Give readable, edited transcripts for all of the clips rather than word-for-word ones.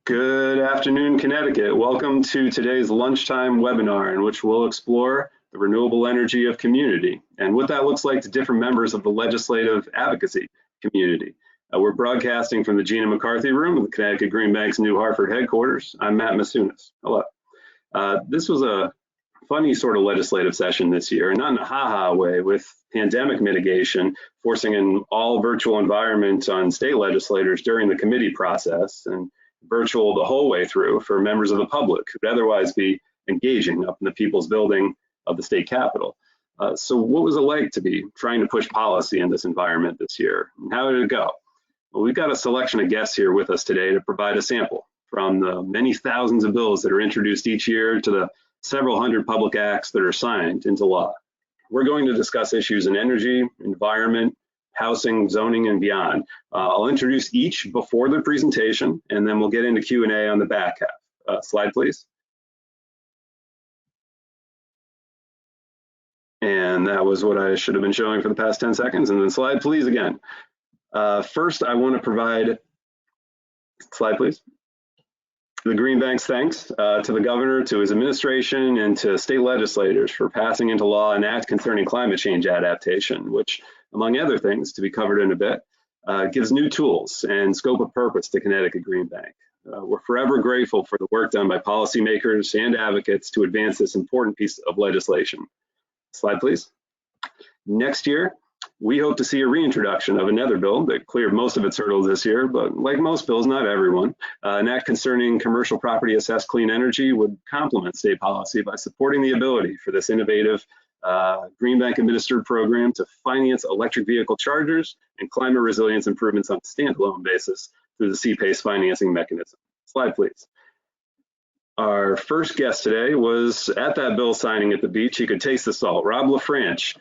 Good afternoon, Connecticut. Welcome to today's lunchtime webinar in which we'll explore the renewable energy of community and what that looks like to different members of the legislative advocacy community. We're broadcasting from the Gina McCarthy room of the Connecticut Green Bank's New Hartford headquarters. I'm Matt Macunas. Hello. This was a funny sort of legislative session this year, not in a ha-ha way, with pandemic mitigation forcing an all virtual environment on state legislators during the committee process, and virtual the whole way through for members of the public who'd otherwise be engaging up in the people's building of the state capitol. So what was it like to be trying to push policy in this environment this year? And how did it go? Well, we've got a selection of guests here with us today to provide a sample from the many thousands of bills that are introduced each year to the several hundred public acts that are signed into law. We're going to discuss issues in energy, environment, housing, zoning, and beyond. I'll introduce each before the presentation, and then we'll get into Q&A on the back half. Slide, please. And that was what I should have been showing for the past 10 seconds. And then slide, please, again. First, I want to provide, slide, please. The Green Bank's thanks to the governor, to his administration, and to state legislators for passing into law an act concerning climate change adaptation, which, among other things, to be covered in a bit, gives new tools and scope of purpose to Connecticut Green Bank. We're forever grateful for the work done by policymakers and advocates to advance this important piece of legislation. Slide, please. Next year, we hope to see a reintroduction of another bill that cleared most of its hurdles this year, but like most bills, not everyone. An act concerning commercial property assessed clean energy would complement state policy by supporting the ability for this innovative Green Bank administered program to finance electric vehicle chargers and climate resilience improvements on a standalone basis through the CPACE financing mechanism. Slide, please. Our first guest today was at that bill signing at the beach. He could taste the salt. Rob LaFrance,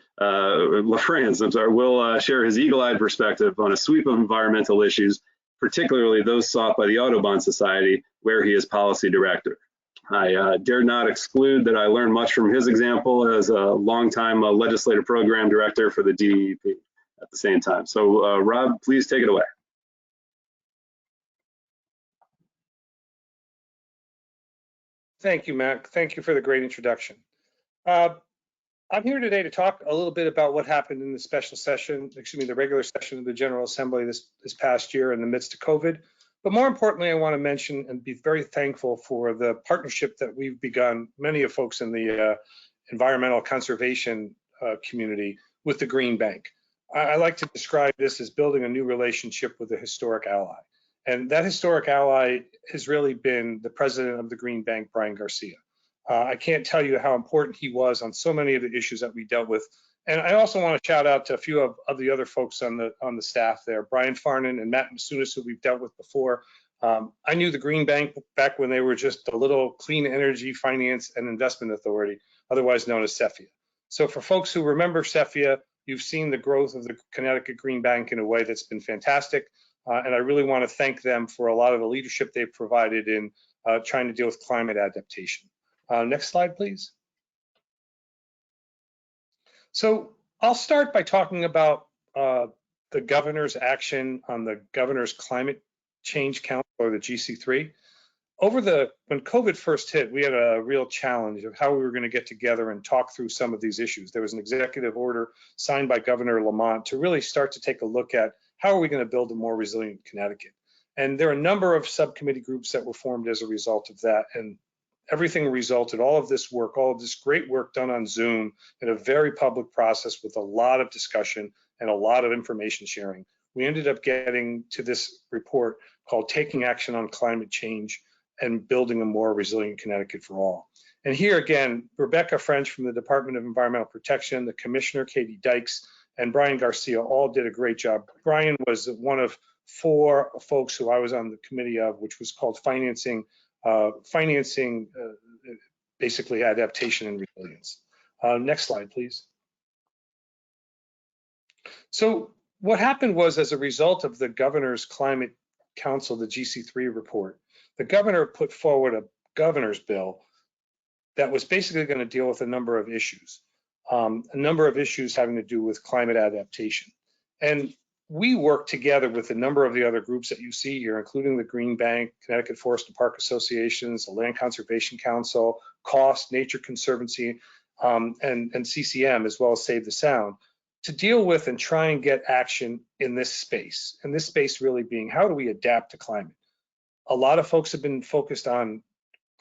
will share his eagle-eyed perspective on a sweep of environmental issues, particularly those sought by the Audubon Society, where he is policy director. I dare not exclude that I learned much from his example as a longtime legislative program director for the DEP at the same time. So Rob, please take it away. Thank you, Matt. Thank you for the great introduction. I'm here today to talk a little bit about what happened in the special session, the regular session of the General Assembly this past year in the midst of COVID. But more importantly, I want to mention and be very thankful for the partnership that we've begun, many of folks in the environmental conservation community, with the Green Bank. I like to describe this as building a new relationship with a historic ally. And that historic ally has really been the president of the Green Bank, Brian Garcia. I can't tell you how important he was on so many of the issues that we dealt with. And I also want to shout out to a few of the other folks on the staff there, Brian Farnan and Matt Macunas, who we've dealt with before. I knew the Green Bank back when they were just a little clean energy finance and investment authority, otherwise known as CEFIA. So for folks who remember CEFIA, you've seen the growth of the Connecticut Green Bank in a way that's been fantastic. And I really want to thank them for a lot of the leadership they've provided in trying to deal with climate adaptation. Next slide, please. So I'll start by talking about the governor's action on the Governor's Climate Change Council, or the GC3. When COVID first hit, we had a real challenge of how we were going to get together and talk through some of these issues. There was an executive order signed by Governor Lamont to really start to take a look at how are we going to build a more resilient Connecticut. And there are a number of subcommittee groups that were formed as a result of that. And everything resulted, all of this work, all of this great work done on Zoom in a very public process with a lot of discussion and a lot of information sharing. We ended up getting to this report called Taking Action on Climate Change and Building a More Resilient Connecticut for All. And here again, Rebecca French from the Department of Environmental Protection, the Commissioner, Katie Dykes, and Brian Garcia all did a great job. Brian was one of 4 folks who I was on the committee of, which was called Financing basically adaptation and resilience. Next slide, please. So what happened was, as a result of the Governor's Climate Council, the GC3 report, the governor put forward a governor's bill that was basically going to deal with a number of issues having to do with climate adaptation. And we work together with a number of the other groups that you see here, including the Green Bank, Connecticut Forest and Park Associations, the Land Conservation Council, Kops, Nature Conservancy, and CCM, as well as Save the Sound, to deal with and try and get action in this space. And this space really being, how do we adapt to climate? A lot of folks have been focused on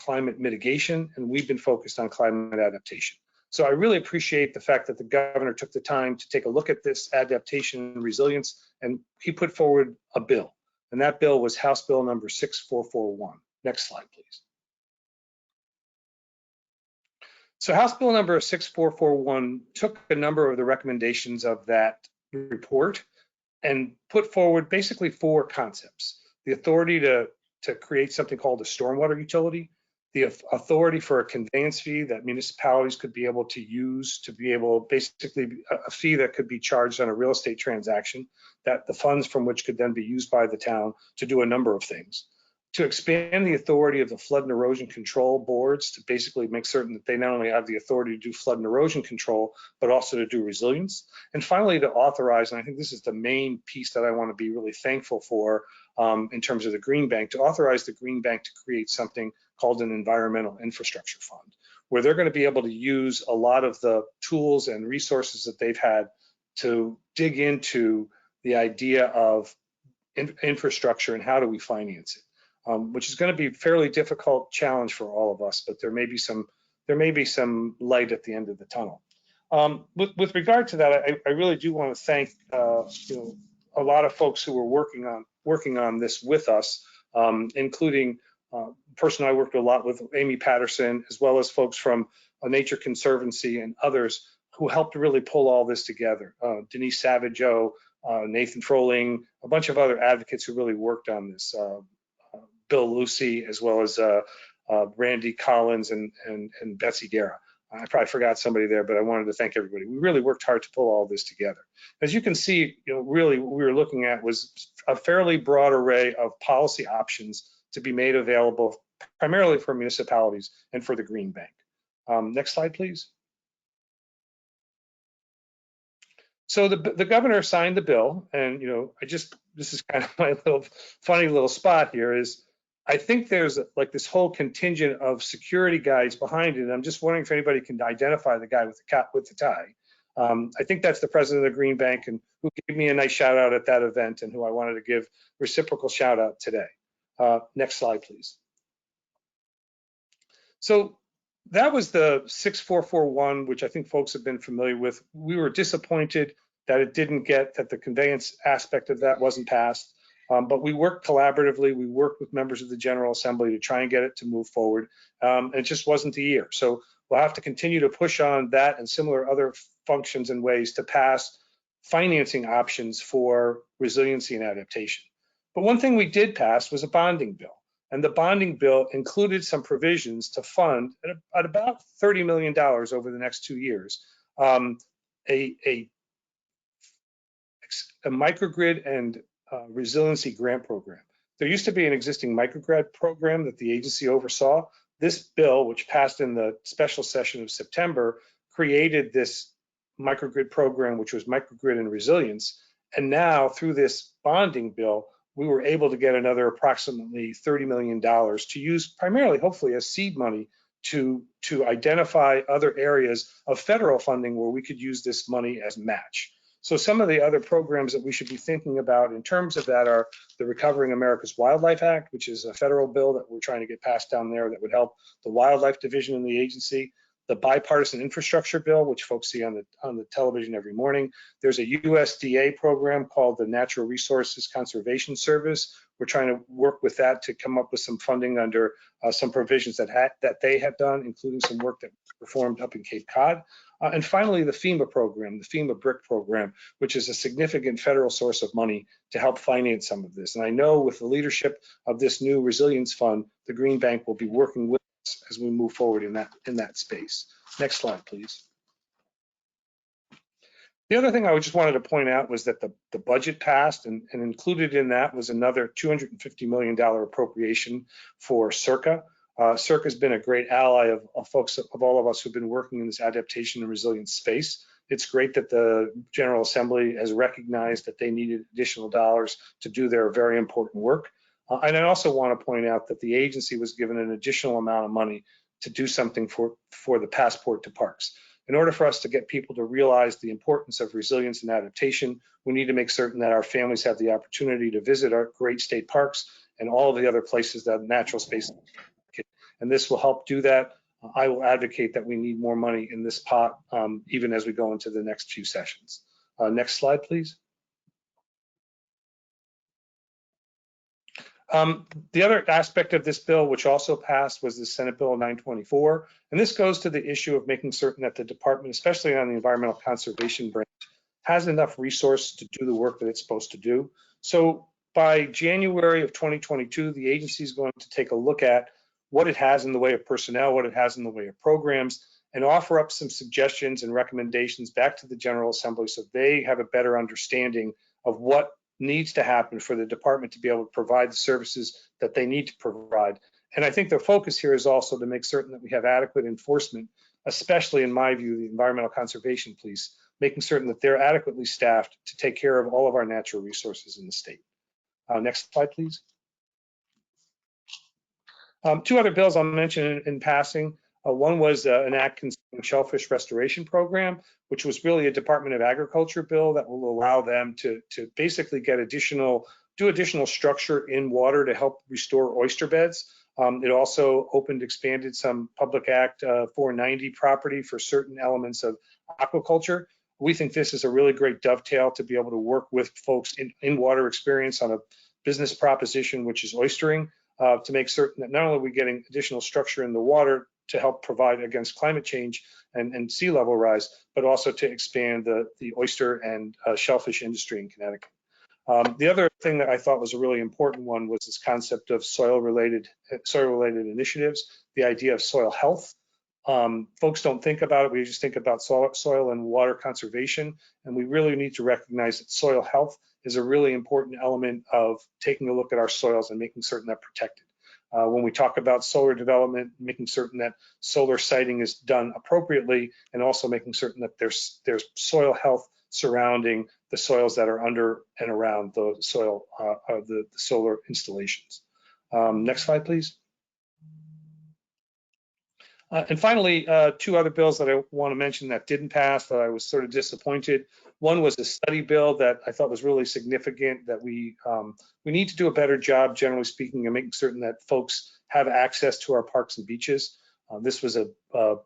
climate mitigation, and we've been focused on climate adaptation. So I really appreciate the fact that the governor took the time to take a look at this adaptation and resilience, and he put forward a bill. And that bill was House Bill number 6441. Next slide, please. So House Bill number 6441 took a number of the recommendations of that report and put forward basically 4 concepts. The authority to create something called a stormwater utility, the authority for a conveyance fee that municipalities could be able to use to be able, basically a fee that could be charged on a real estate transaction, that the funds from which could then be used by the town to do a number of things. To expand the authority of the flood and erosion control boards to basically make certain that they not only have the authority to do flood and erosion control, but also to do resilience. And finally, to authorize, and I think this is the main piece that I want to be really thankful for in terms of the Green Bank, to authorize the Green Bank to create something called an environmental infrastructure fund, where they're going to be able to use a lot of the tools and resources that they've had to dig into the idea of infrastructure and how do we finance it. Which is going to be a fairly difficult challenge for all of us, but there may be some light at the end of the tunnel. With regard to that, I really do want to thank a lot of folks who were working on this with us, including a person I worked a lot with, Amy Patterson, as well as folks from Nature Conservancy and others who helped really pull all this together. Denise Savageau, Nathan Froling, a bunch of other advocates who really worked on this. Bill Lucy, as well as Randy Collins and Betsy Guerra. I probably forgot somebody there, but I wanted to thank everybody. We really worked hard to pull all this together. As you can see, really what we were looking at was a fairly broad array of policy options to be made available primarily for municipalities and for the Green Bank. Next slide, please. So the governor signed the bill, and this is kind of my little funny little spot here is, I think there's like this whole contingent of security guys behind it. And I'm just wondering if anybody can identify the guy with the tie. I think that's the president of the Green Bank, and who gave me a nice shout out at that event, and who I wanted to give reciprocal shout out today. Next slide, please. So that was the 6441, which I think folks have been familiar with. We were disappointed that it didn't get, that the conveyance aspect of that wasn't passed. But we worked collaboratively. We worked with members of the General Assembly to try and get it to move forward. It just wasn't the year. So we'll have to continue to push on that and similar other functions and ways to pass financing options for resiliency and adaptation. But one thing we did pass was a bonding bill. And the bonding bill included some provisions to fund at about $30 million over the next 2 years, a microgrid and resiliency grant program. There used to be an existing microgrid program that the agency oversaw. This bill, which passed in the special session of September, created this microgrid program, which was microgrid and resilience. And now through this bonding bill, we were able to get another approximately $30 million to use primarily, hopefully, as seed money to identify other areas of federal funding where we could use this money as match. So some of the other programs that we should be thinking about in terms of that are the Recovering America's Wildlife Act, which is a federal bill that we're trying to get passed down there that would help the wildlife division in the agency. The bipartisan infrastructure bill, which folks see on the television every morning. There's a USDA program called the Natural Resources Conservation Service. We're trying to work with that to come up with some funding under some provisions that they have done, including some work that was performed up in Cape Cod. And finally, the FEMA program, the FEMA BRIC program, which is a significant federal source of money to help finance some of this. And I know with the leadership of this new resilience fund, the Green Bank will be working with us as we move forward in that space. Next slide, please. The other thing I just wanted to point out was that the budget passed, and included in that was another $250 million appropriation for CIRCA. CIRCA has been a great ally of folks, of all of us who've been working in this adaptation and resilience space. It's great that the General Assembly has recognized that they needed additional dollars to do their very important work. And I also want to point out that the agency was given an additional amount of money to do something for the passport to parks. In order for us to get people to realize the importance of resilience and adaptation, we need to make certain that our families have the opportunity to visit our great state parks and all of the other places that natural space. And this will help do that. I will advocate that we need more money in this pot, even as we go into the next few sessions. Next slide, please. The other aspect of this bill, which also passed, was the Senate Bill 924. And this goes to the issue of making certain that the department, especially on the environmental conservation branch, has enough resource to do the work that it's supposed to do. So by January of 2022, the agency is going to take a look at what it has in the way of personnel, what it has in the way of programs, and offer up some suggestions and recommendations back to the General Assembly so they have a better understanding of what needs to happen for the department to be able to provide the services that they need to provide. And I think the focus here is also to make certain that we have adequate enforcement, especially in my view, the Environmental Conservation Police, making certain that they're adequately staffed to take care of all of our natural resources in the state. Next slide, please. Two other bills I'll mention in passing. One was an act concerning shellfish restoration program, which was really a Department of Agriculture bill that will allow them to basically get additional structure in water to help restore oyster beds. It also expanded some Public Act 490 property for certain elements of aquaculture. We think this is a really great dovetail to be able to work with folks in water experience on a business proposition, which is oystering, to make certain that not only are we getting additional structure in the water to help provide against climate change and sea level rise, but also to expand the oyster and shellfish industry in Connecticut. The other thing that I thought was a really important one was this concept of soil-related initiatives, the idea of soil health. Folks don't think about it. We just think about soil and water conservation, and we really need to recognize that soil health is a really important element of taking a look at our soils and making certain they're protected. When we talk about solar development, making certain that solar siting is done appropriately, and also making certain that there's soil health surrounding the soils that are under and around the soil of the solar installations. Next slide, please. And finally, two other bills that I want to mention that didn't pass that I was sort of disappointed. One was a study bill that I thought was really significant, that we need to do a better job, generally speaking, of making certain that folks have access to our parks and beaches. This was a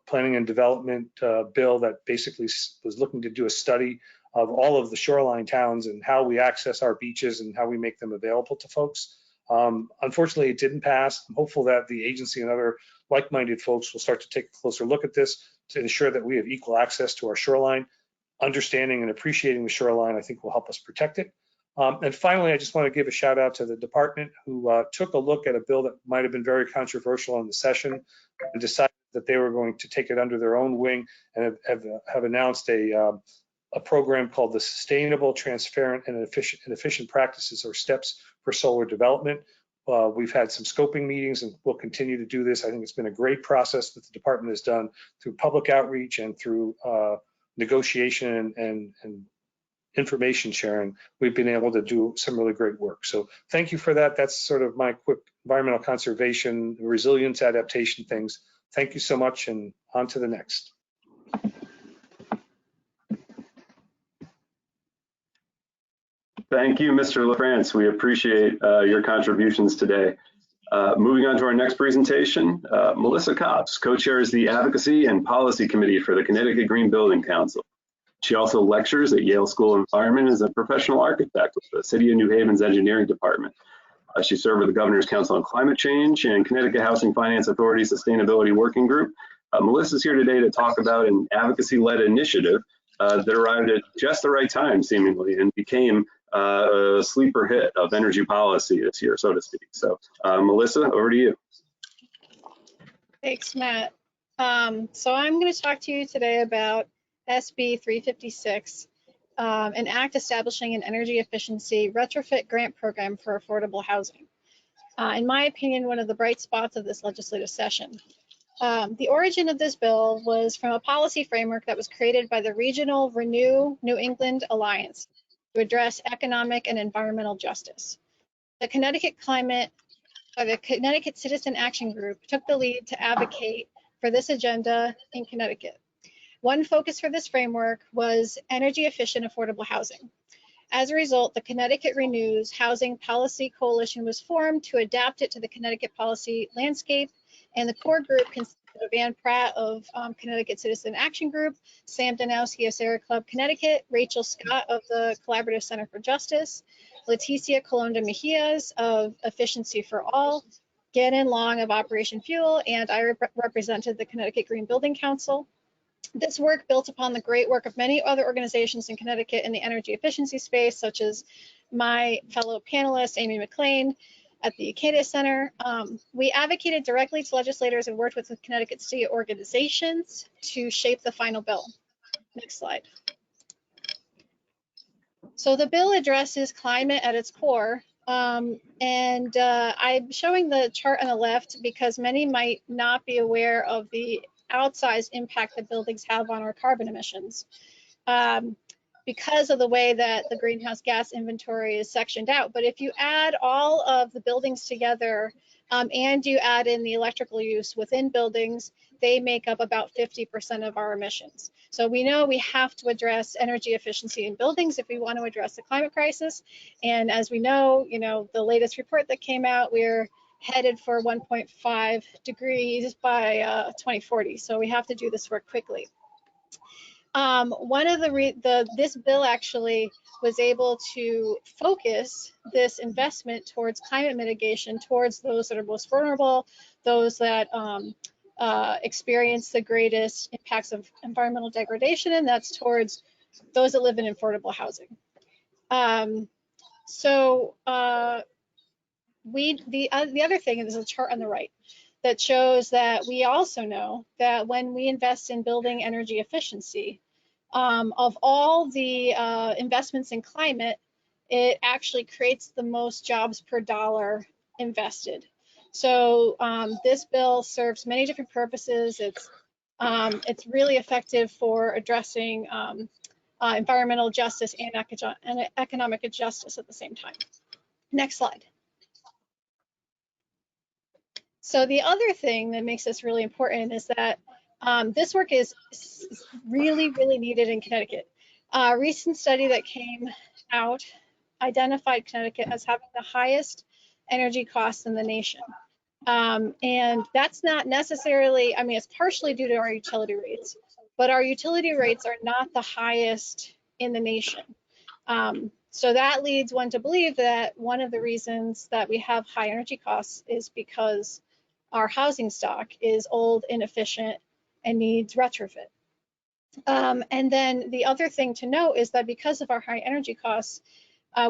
planning and development bill that basically was looking to do a study of all of the shoreline towns and how we access our beaches and how we make them available to folks. Unfortunately, it didn't pass. I'm hopeful that the agency and other like-minded folks will start to take a closer look at this to ensure that we have equal access to our shoreline. Understanding and appreciating the shoreline, I think, will help us protect it. And finally, I just want to give a shout out to the department who took a look at a bill that might have been very controversial in the session and decided that they were going to take it under their own wing and have announced a program called the Sustainable, Transparent, and Efficient Practices, or STEPS, for solar development. We've had some scoping meetings and we'll continue to do this. I think it's been a great process that the department has done through public outreach and through negotiation and information sharing. We've been able to do some really great work. So thank you for that. That's sort of my quick environmental conservation, resilience, adaptation things. Thank you so much, and on to the next. Thank you, Mr. LaFrance. We appreciate your contributions today. Moving on to our next presentation, Melissa Kops co-chairs the Advocacy and Policy Committee for the Connecticut Green Building Council. She also lectures at Yale School of Environment as a professional architect with the City of New Haven's Engineering Department. She served with the Governor's Council on Climate Change and Connecticut Housing Finance Authority Sustainability Working Group. Melissa's here today to talk about an advocacy-led initiative that arrived at just the right time, seemingly, and became a sleeper hit of energy policy this year, so to speak. So, Melissa, over to you. Thanks, Matt. So I'm going to talk to you today about SB 356, an act establishing an energy efficiency retrofit grant program for affordable housing. In my opinion, one of the bright spots of this legislative session. The origin of this bill was from a policy framework that was created by the regional Renew New England Alliance to address economic and environmental justice. The Connecticut Citizen Action Group took the lead to advocate for this agenda in Connecticut. One focus for this framework was energy efficient affordable housing. As a result, the Connecticut Renews Housing Policy Coalition was formed to adapt it to the Connecticut policy landscape, and the core group consisted of Ann Pratt of Connecticut Citizen Action Group, Sam Danowski of Sierra Club Connecticut, Rachel Scott of the Collaborative Center for Justice, Leticia Colonda Mejias of Efficiency for All, Gannon Long of Operation Fuel, and I represented the Connecticut Green Building Council. This work built upon the great work of many other organizations in Connecticut in the energy efficiency space, such as my fellow panelist, Amy McLean at the Acadia Center. We advocated directly to legislators and worked with the Connecticut state organizations to shape the final bill. Next slide. So the bill addresses climate at its core. I'm showing the chart on the left because many might not be aware of the outsized impact that buildings have on our carbon emissions. Because of the way that the greenhouse gas inventory is sectioned out. But if you add all of the buildings together and you add in the electrical use within buildings, they make up about 50% of our emissions. So we know we have to address energy efficiency in buildings if we want to address the climate crisis. And as we know, the latest report that came out, we're headed for 1.5 degrees by 2040. So we have to do this work quickly. One of this bill actually was able to focus this investment towards climate mitigation, towards those that are most vulnerable, those that experience the greatest impacts of environmental degradation, and that's towards those that live in affordable housing. The other thing, and there's a chart on the right that shows that we also know that when we invest in building energy efficiency, of all the investments in climate, it actually creates the most jobs per dollar invested. So this bill serves many different purposes. It's really effective for addressing environmental justice and economic justice at the same time. Next slide. So the other thing that makes this really important is that this work is really, really needed in Connecticut. A recent study that came out identified Connecticut as having the highest energy costs in the nation. And that's not necessarily, it's partially due to our utility rates, but our utility rates are not the highest in the nation. So that leads one to believe that one of the reasons that we have high energy costs is because our housing stock is old, inefficient, and needs retrofit. And then the other thing to note is that because of our high energy costs,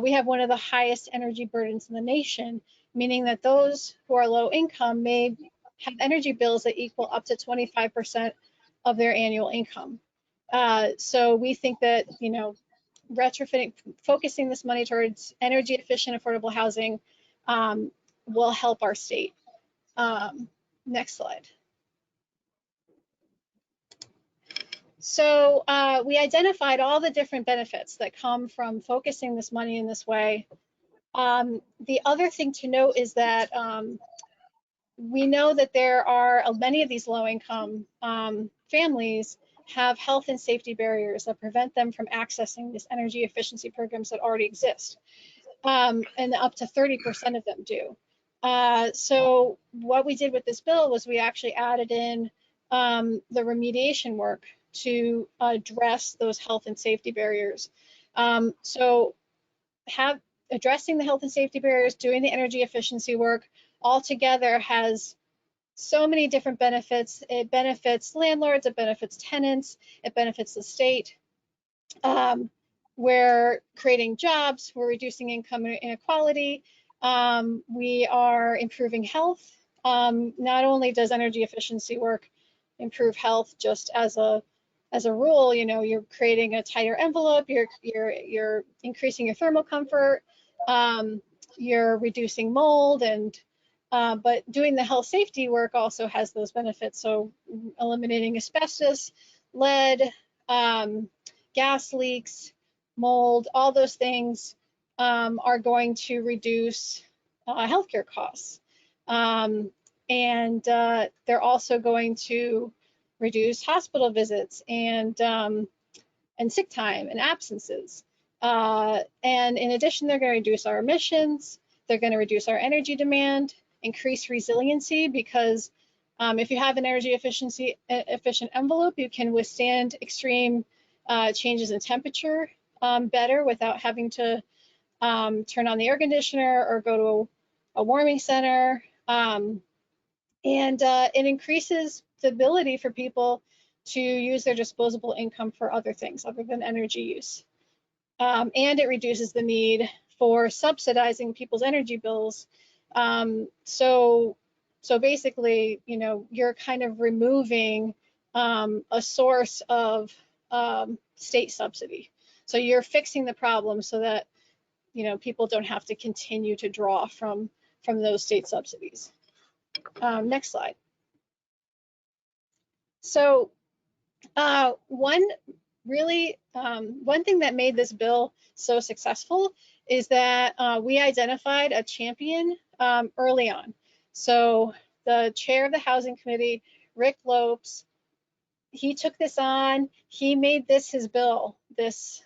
we have one of the highest energy burdens in the nation, meaning that those who are low income may have energy bills that equal up to 25% of their annual income. So we think that, retrofitting, focusing this money towards energy efficient, affordable housing will help our state. Next slide. So we identified all the different benefits that come from focusing this money in this way. The other thing to note is that we know that there are many of these low-income families have health and safety barriers that prevent them from accessing these energy efficiency programs that already exist, and up to 30% of them do. So what we did with this bill was we actually added in the remediation work to address those health and safety barriers. So addressing the health and safety barriers, doing the energy efficiency work all together has so many different benefits. It benefits landlords, it benefits tenants, it benefits the state. We're creating jobs, we're reducing income inequality, we are improving health. Not only does energy efficiency work improve health just as a rule, you're creating a tighter envelope, you're increasing your thermal comfort, you're reducing mold and But doing the health safety work also has those benefits. So eliminating asbestos, lead, gas leaks, mold, all those things are going to reduce healthcare costs. And they're also going to reduce hospital visits and sick time and absences. And in addition, they're going to reduce our emissions. They're going to reduce our energy demand, increase resiliency, because if you have an energy efficient envelope, you can withstand extreme changes in temperature better without having to turn on the air conditioner or go to a warming center. And it increases the ability for people to use their disposable income for other things other than energy use. And it reduces the need for subsidizing people's energy bills. So basically, you know, you're kind of removing a source of state subsidy. So you're fixing the problem so that, you know, people don't have to continue to draw from those state subsidies. Next slide. So one thing that made this bill so successful is that we identified a champion early on. So the chair of the Housing Committee, Rick Lopes, he took this on. He made this his bill this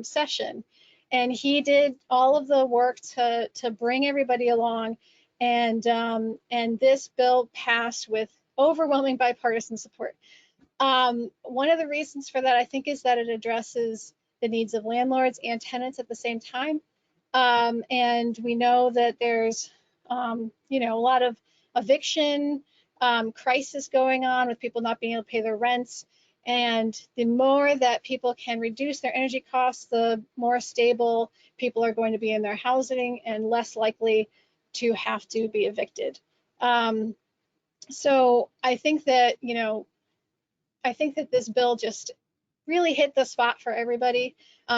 session, and he did all of the work to bring everybody along. And this bill passed with overwhelming bipartisan support. One of the reasons for that, I think, is that it addresses the needs of landlords and tenants at the same time. And we know that there's, you know, a lot of eviction crisis going on with people not being able to pay their rents. And the more that people can reduce their energy costs, the more stable people are going to be in their housing and less likely to have to be evicted. So I think that, you know, I think that this bill just really hit the spot for everybody.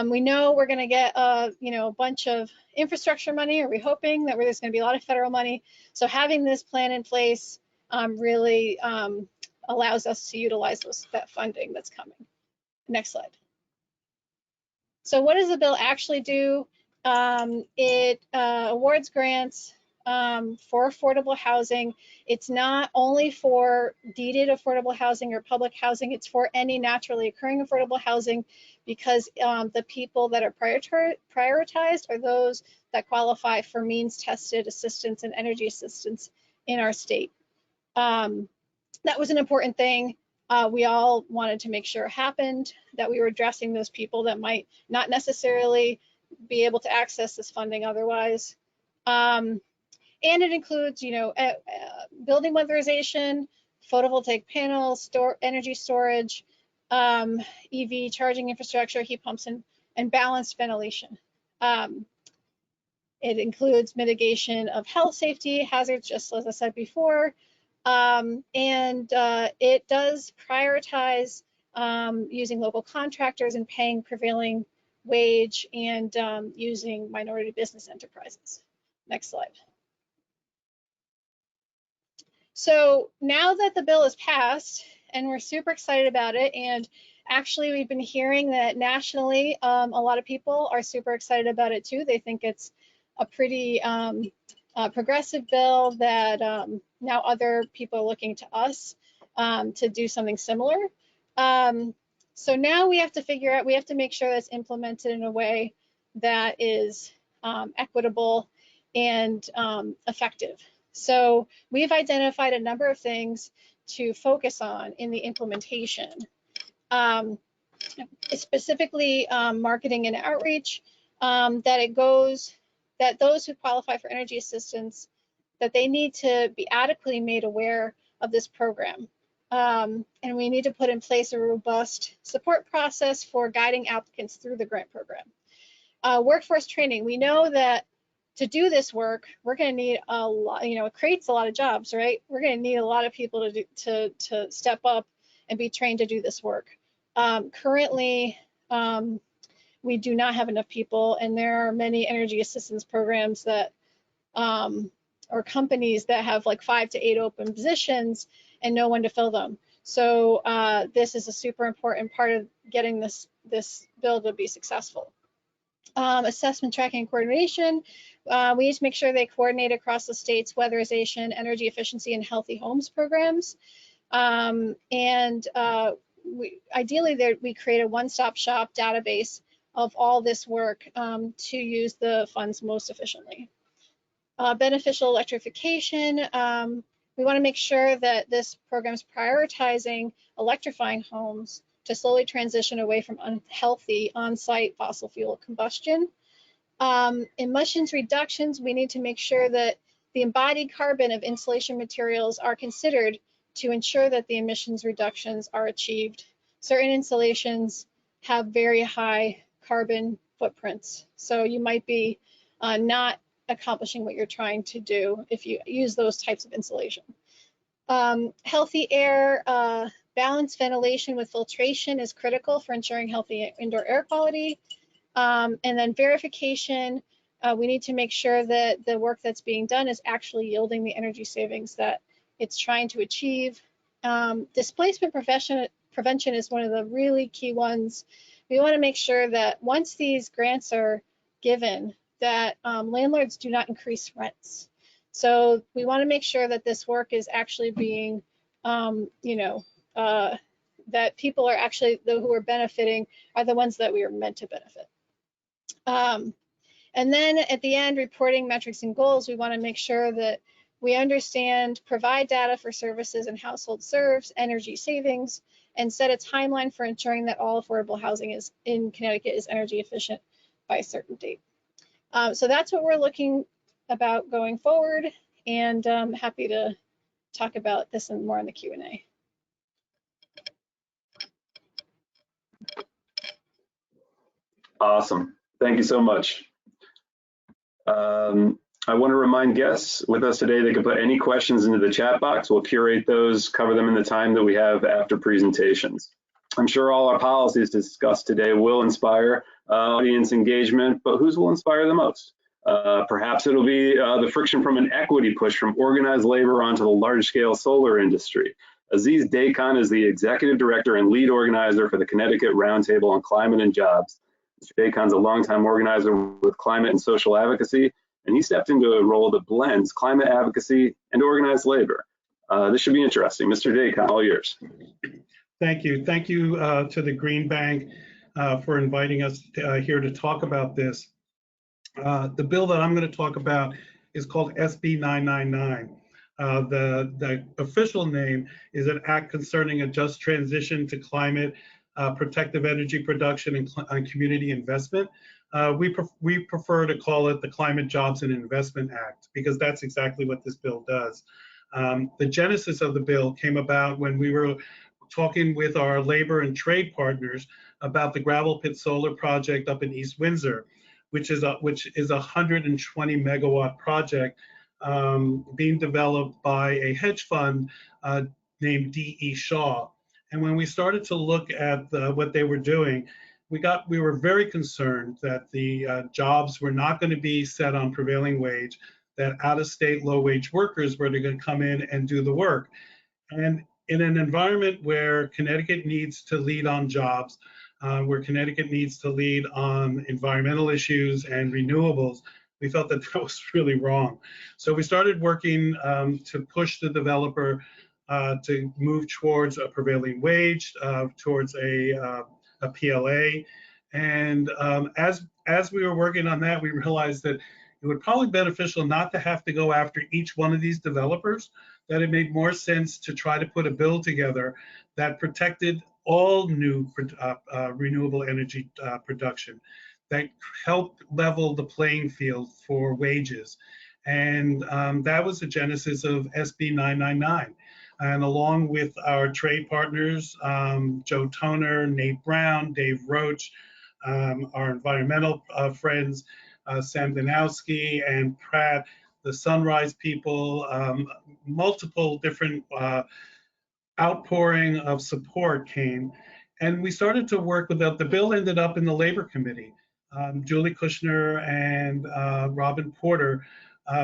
We know we're going to get you know, a bunch of infrastructure money, or we're hoping that there's going to be a lot of federal money. So having this plan in place really allows us to utilize that funding that's coming. Next slide. So what does the bill actually do? It awards grants for affordable housing. It's not only for deeded affordable housing or public housing, it's for any naturally occurring affordable housing, because the people that are prioritized are those that qualify for means tested assistance and energy assistance in our state. That was an important thing. We all wanted to make sure it happened, that we were addressing those people that might not necessarily be able to access this funding otherwise. And it includes, you know, building weatherization, photovoltaic panels, energy storage, EV charging infrastructure, heat pumps, and balanced ventilation. It includes mitigation of health safety hazards, just as I said before. And it does prioritize using local contractors and paying prevailing wage, and using minority business enterprises. Next slide. So now that the bill is passed, and we're super excited about it, and actually we've been hearing that nationally a lot of people are super excited about it too. They think it's a pretty progressive bill that now other people are looking to us to do something similar. So now we have to figure out, we have to make sure that's implemented in a way that is equitable and effective. So we've identified a number of things to focus on in the implementation. Specifically marketing and outreach, that those who qualify for energy assistance, that they need to be adequately made aware of this program. And we need to put in place a robust support process for guiding applicants through the grant program. Workforce training, we know that to do this work, we're going to need a lot, you know, it creates a lot of jobs, right? We're going to need a lot of people to step up and be trained to do this work. Currently, we do not have enough people, and there are many energy assistance programs that or companies that have like 5 to 8 open positions and no one to fill them. So this is a super important part of getting this bill to be successful. Assessment, tracking, and coordination. We need to make sure they coordinate across the state's weatherization, energy efficiency, and healthy homes programs. Ideally, we create a one-stop shop database of all this work to use the funds most efficiently. Beneficial electrification. We want to make sure that this program is prioritizing electrifying homes to slowly transition away from unhealthy on-site fossil fuel combustion. Emissions reductions, we need to make sure that the embodied carbon of insulation materials are considered to ensure that the emissions reductions are achieved. Certain insulations have very high carbon footprints, so you might be not accomplishing what you're trying to do if you use those types of insulation. Healthy air, balanced ventilation with filtration is critical for ensuring healthy indoor air quality. And then verification, we need to make sure that the work that's being done is actually yielding the energy savings that it's trying to achieve. Displacement prevention is one of the really key ones. We want to make sure that once these grants are given, that landlords do not increase rents. So we want to make sure that this work is actually being, that people are actually, who are benefiting are the ones that we are meant to benefit. And then at the end, reporting metrics and goals, we want to make sure that we understand, provide data for services and household serves, energy savings, and set a timeline for ensuring that all affordable housing in Connecticut is energy efficient by a certain date. So that's what we're looking about going forward, and I'm happy to talk about this and more in the Q&A. Awesome. Thank you so much. I want to remind guests with us today, they can put any questions into the chat box. We'll curate those, cover them in the time that we have after presentations. I'm sure all our policies discussed today will inspire audience engagement, but whose will inspire the most? Perhaps it'll be the friction from an equity push from organized labor onto the large-scale solar industry. Aziz Dehkan is the Executive Director and Lead Organizer for the Connecticut Roundtable on Climate and Jobs. Mr. Dehkan's a longtime organizer with climate and social advocacy, and he stepped into a role that blends climate advocacy and organized labor. This should be interesting. Mr. Dehkan, all yours. Thank you. Thank you to the Green Bank for inviting us here to talk about this. The bill that I'm going to talk about is called SB 999. The official name is an act concerning a just transition to climate, protective energy production, and community investment. We prefer to call it the Climate Jobs and Investment Act because that's exactly what this bill does. The genesis of the bill came about when we were talking with our labor and trade partners about the gravel pit solar project up in East Windsor, which is a 120 megawatt project being developed by a hedge fund named D.E. Shaw. And when we started to look at what they were doing, we were very concerned that the jobs were not going to be set on prevailing wage, that out-of-state low-wage workers were going to come in and do the work. And in an environment where Connecticut needs to lead on jobs, where Connecticut needs to lead on environmental issues and renewables, we felt that that was really wrong. So we started working to push the developer to move towards a prevailing wage, towards a PLA. And as we were working on that, we realized that it would probably be beneficial not to have to go after each one of these developers, that it made more sense to try to put a bill together that protected all new renewable energy production, that helped level the playing field for wages. And that was the genesis of SB 999. And along with our trade partners, Joe Toner, Nate Brown, Dave Roach, our environmental friends, Sam Danowski and Pratt, the Sunrise people, multiple different outpouring of support came. And we started to work with the bill ended up in the Labor Committee. Julie Kushner and Robin Porter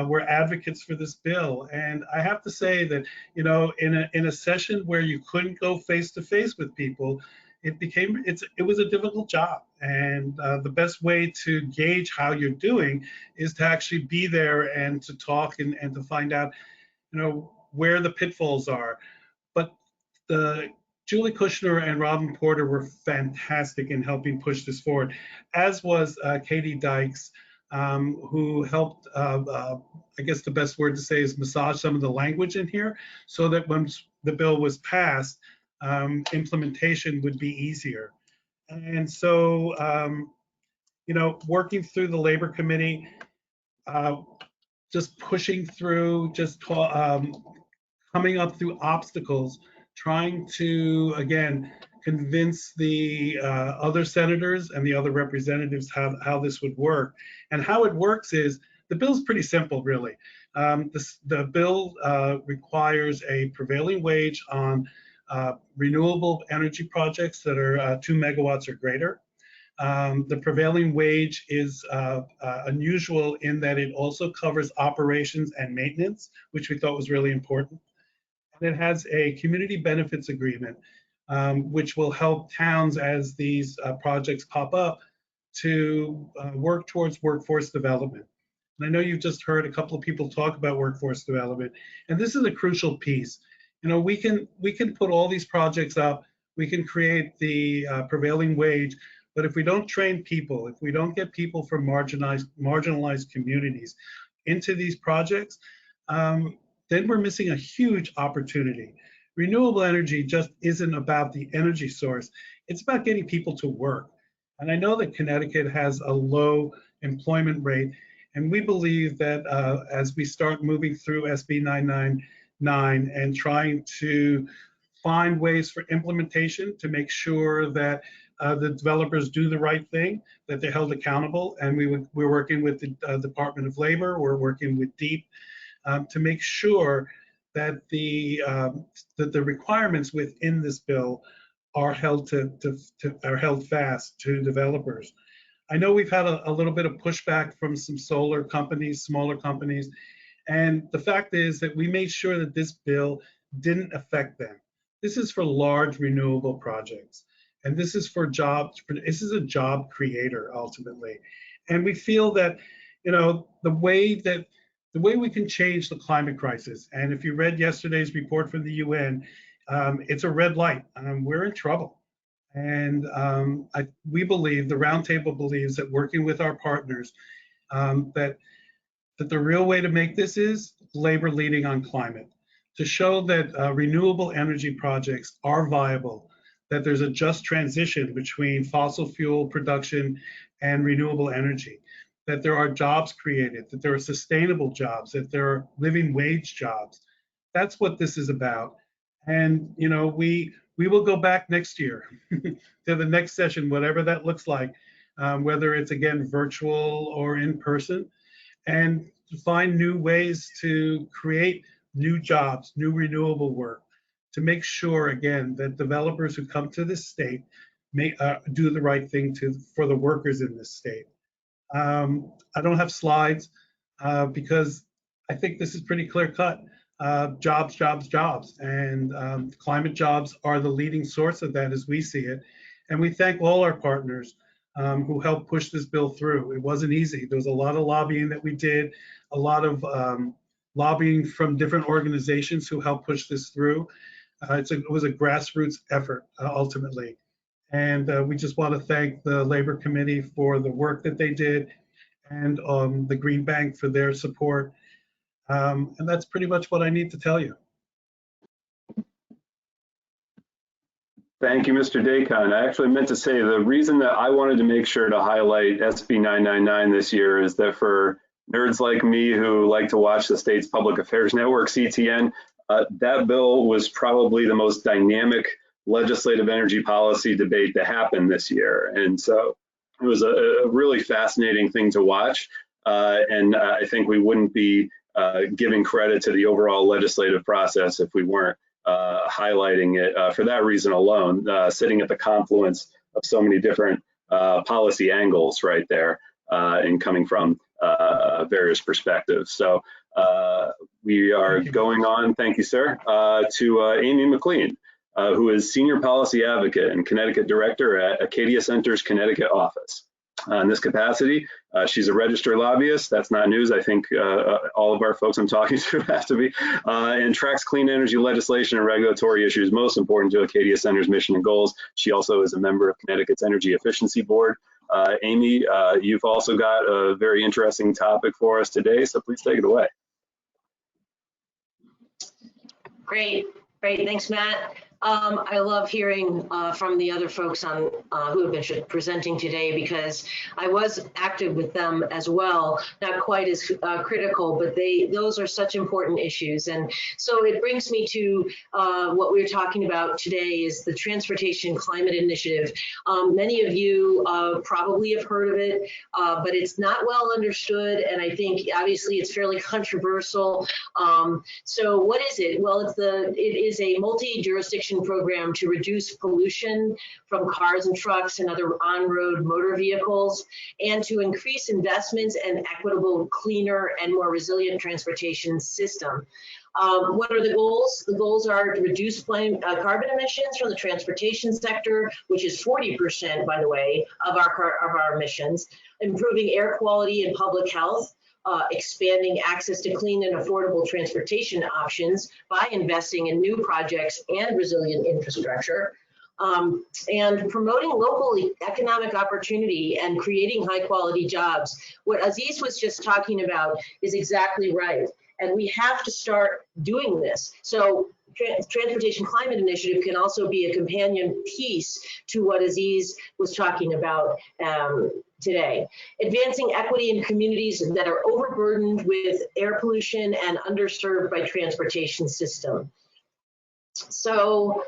were advocates for this bill. And I have to say that, you know, in a session where you couldn't go face to face with people, it was a difficult job. And the best way to gauge how you're doing is to actually be there and to talk and to find out, you know, where the pitfalls are. But Julie Kushner and Robin Porter were fantastic in helping push this forward, as was Katie Dykes, who helped, I guess the best word to say is massage some of the language in here so that when the bill was passed, implementation would be easier. And so, you know, working through the Labor Committee, just pushing through, just coming up through obstacles, trying to, again, convince the other senators and the other representatives how this would work. And how it works is, the bill's pretty simple, really. The bill requires a prevailing wage on renewable energy projects that are 2 megawatts or greater. The prevailing wage is unusual in that it also covers operations and maintenance, which we thought was really important. And it has a community benefits agreement, which will help towns as these projects pop up to work towards workforce development. And I know you've just heard a couple of people talk about workforce development, and this is a crucial piece. You know, we can put all these projects up, we can create the prevailing wage, but if we don't train people, if we don't get people from marginalized communities into these projects, then we're missing a huge opportunity. Renewable energy just isn't about the energy source, it's about getting people to work. And I know that Connecticut has a low employment rate, and we believe that as we start moving through SB 999 and trying to find ways for implementation to make sure that the developers do the right thing, that they're held accountable. And we're working with the Department of Labor, we're working with DEEP to make sure that the requirements within this bill are held fast to developers. I know we've had a little bit of pushback from some solar companies, smaller companies, and the fact is that we made sure that this bill didn't affect them. This is for large renewable projects, and this is for jobs. This is a job creator ultimately, and we feel that, you know, the way we can change the climate crisis. And if you read yesterday's report from the UN, it's a red light. We're in trouble. And we believe, the Roundtable believes, that working with our partners, that the real way to make this is labor leading on climate, to show that renewable energy projects are viable, that there's a just transition between fossil fuel production and renewable energy, that there are jobs created, that there are sustainable jobs, that there are living wage jobs. That's what this is about. And, you know, we will go back next year to the next session, whatever that looks like, whether it's, again, virtual or in person, and to find new ways to create new jobs, new renewable work, to make sure, again, that developers who come to this state do the right thing for the workers in this state. I don't have slides because I think this is pretty clear cut. Jobs, jobs, jobs. And climate jobs are the leading source of that as we see it. And we thank all our partners who helped push this bill through. It wasn't easy. There was a lot of lobbying that we did, a lot of lobbying from different organizations who helped push this through. It was a grassroots effort, ultimately. And we just want to thank the Labor Committee for the work that they did, and the Green Bank for their support. And that's pretty much what I need to tell you. Thank you, Mr. Dehkan. I actually meant to say the reason that I wanted to make sure to highlight SB 999 this year is that for nerds like me who like to watch the state's public affairs network, CTN, that bill was probably the most dynamic legislative energy policy debate that happened this year. And so it was a really fascinating thing to watch. And I think we wouldn't be giving credit to the overall legislative process if we weren't highlighting it for that reason alone, sitting at the confluence of so many different policy angles right there, and coming from various perspectives. So we are going on, thank you, sir, to Amy McLean, who is Senior Policy Advocate and Connecticut Director at Acadia Center's Connecticut office. In this capacity, she's a registered lobbyist. That's not news. I think all of our folks I'm talking to have to be, and tracks clean energy legislation and regulatory issues most important to Acadia Center's mission and goals. She also is a member of Connecticut's Energy Efficiency Board. Amy, you've also got a very interesting topic for us today, so please take it away. Great. Thanks, Matt. I love hearing from the other folks on who have been presenting today, because I was active with them as well, not quite as critical, but those are such important issues. And so it brings me to what we're talking about today is the Transportation Climate Initiative. Many of you probably have heard of it, but it's not well understood, and I think obviously it's fairly controversial. So what is it? Well, it is a multi-jurisdiction program to reduce pollution from cars and trucks and other on-road motor vehicles, and to increase investments in equitable, cleaner, and more resilient transportation system. What are the goals? The goals are to reduce carbon emissions from the transportation sector, which is 40%, by the way, of our emissions, improving air quality and public health, expanding access to clean and affordable transportation options by investing in new projects and resilient infrastructure, and promoting local economic opportunity and creating high quality jobs. What Aziz was just talking about is exactly right. And we have to start doing this. So Transportation Climate Initiative can also be a companion piece to what Aziz was talking about today. Advancing equity in communities that are overburdened with air pollution and underserved by transportation system. So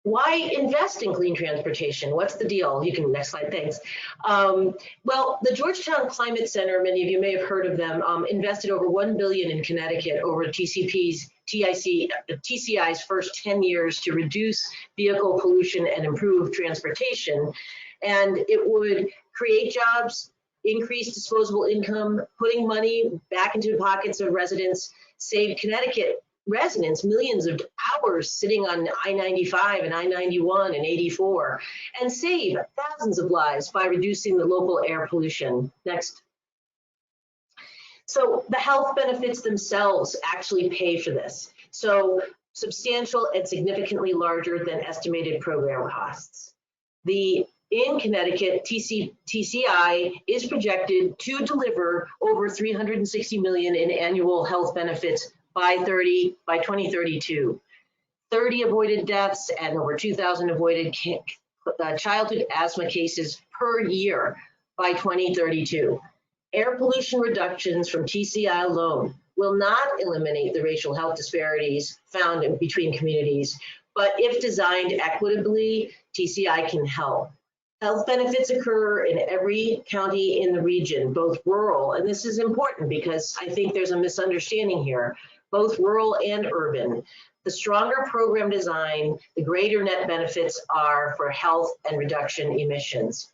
why invest in clean transportation? What's the deal? You can, next slide, thanks. Well, the Georgetown Climate Center, many of you may have heard of them, invested over $1 billion in Connecticut over TCI's first 10 years to reduce vehicle pollution and improve transportation. And it would create jobs, increase disposable income, putting money back into the pockets of residents, save Connecticut residents millions of hours sitting on I-95 and I-91 and 84, and save thousands of lives by reducing the local air pollution. Next. So the health benefits themselves actually pay for this. So substantial and significantly larger than estimated program costs. In Connecticut, TCI is projected to deliver over $360 million in annual health benefits by 2032. 30 avoided deaths and over 2,000 avoided childhood asthma cases per year by 2032. Air pollution reductions from TCI alone will not eliminate the racial health disparities found between communities, but if designed equitably, TCI can help. Health benefits occur in every county in the region, both rural, and this is important because I think there's a misunderstanding here, both rural and urban. The stronger program design, the greater net benefits are for health and reduction emissions.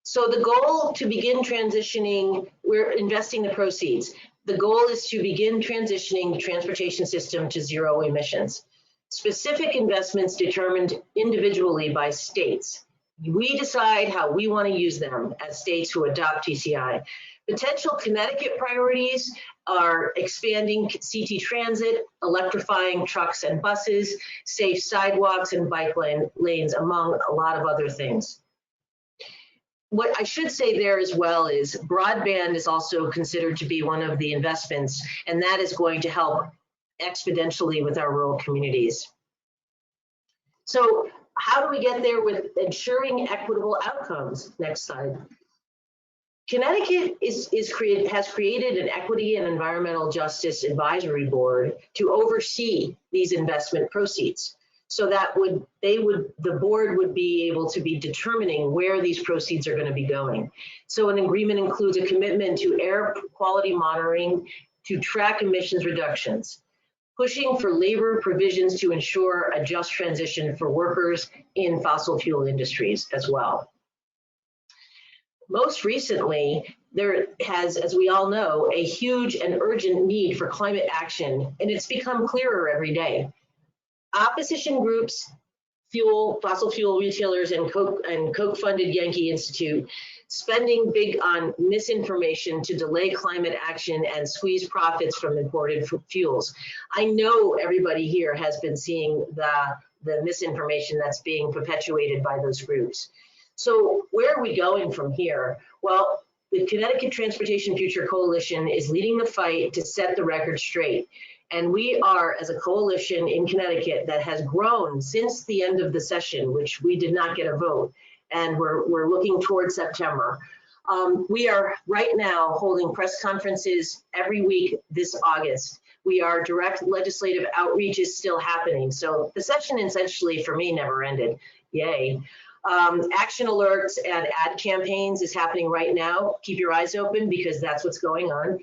So the goal to begin transitioning, we're investing the proceeds. The goal is to begin transitioning the transportation system to zero emissions. Specific investments determined individually by states. We decide how we want to use them as states who adopt TCI. Potential Connecticut priorities are expanding CT transit, electrifying trucks and buses, safe sidewalks and bike lanes, among a lot of other things. What I should say there as well is broadband is also considered to be one of the investments, and that is going to help exponentially with our rural communities. So how do we get there with ensuring equitable outcomes? Next slide. Connecticut has created an Equity and Environmental Justice Advisory Board to oversee these investment proceeds. So that the board would be able to be determining where these proceeds are going to be going. So an agreement includes a commitment to air quality monitoring to track emissions reductions, pushing for labor provisions to ensure a just transition for workers in fossil fuel industries as well. most recently, there has, as we all know, a huge and urgent need for climate action, and it's become clearer every day. Opposition groups, fossil fuel retailers, and Koch-funded Yankee Institute spending big on misinformation to delay climate action and squeeze profits from imported fuels. I know everybody here has been seeing the misinformation that's being perpetuated by those groups. So where are we going from here? Well, the Connecticut Transportation Future Coalition is leading the fight to set the record straight. And we are, as a coalition in Connecticut that has grown since the end of the session, which we did not get a vote, and we're looking towards September. We are right now holding press conferences every week this August. Direct legislative outreach is still happening. So the session essentially for me never ended, yay. Action alerts and ad campaigns is happening right now. Keep your eyes open because that's what's going on.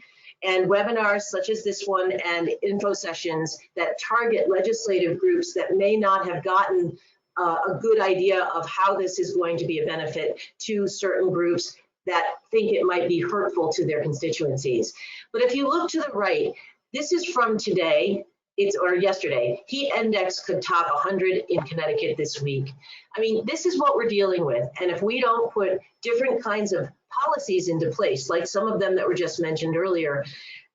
And webinars such as this one and info sessions that target legislative groups that may not have gotten a good idea of how this is going to be a benefit to certain groups that think it might be hurtful to their constituencies. But if you look to the right, this is from today, or yesterday. Heat index could top 100 in Connecticut this week. I mean, this is what we're dealing with. And if we don't put different kinds of policies into place, like some of them that were just mentioned earlier,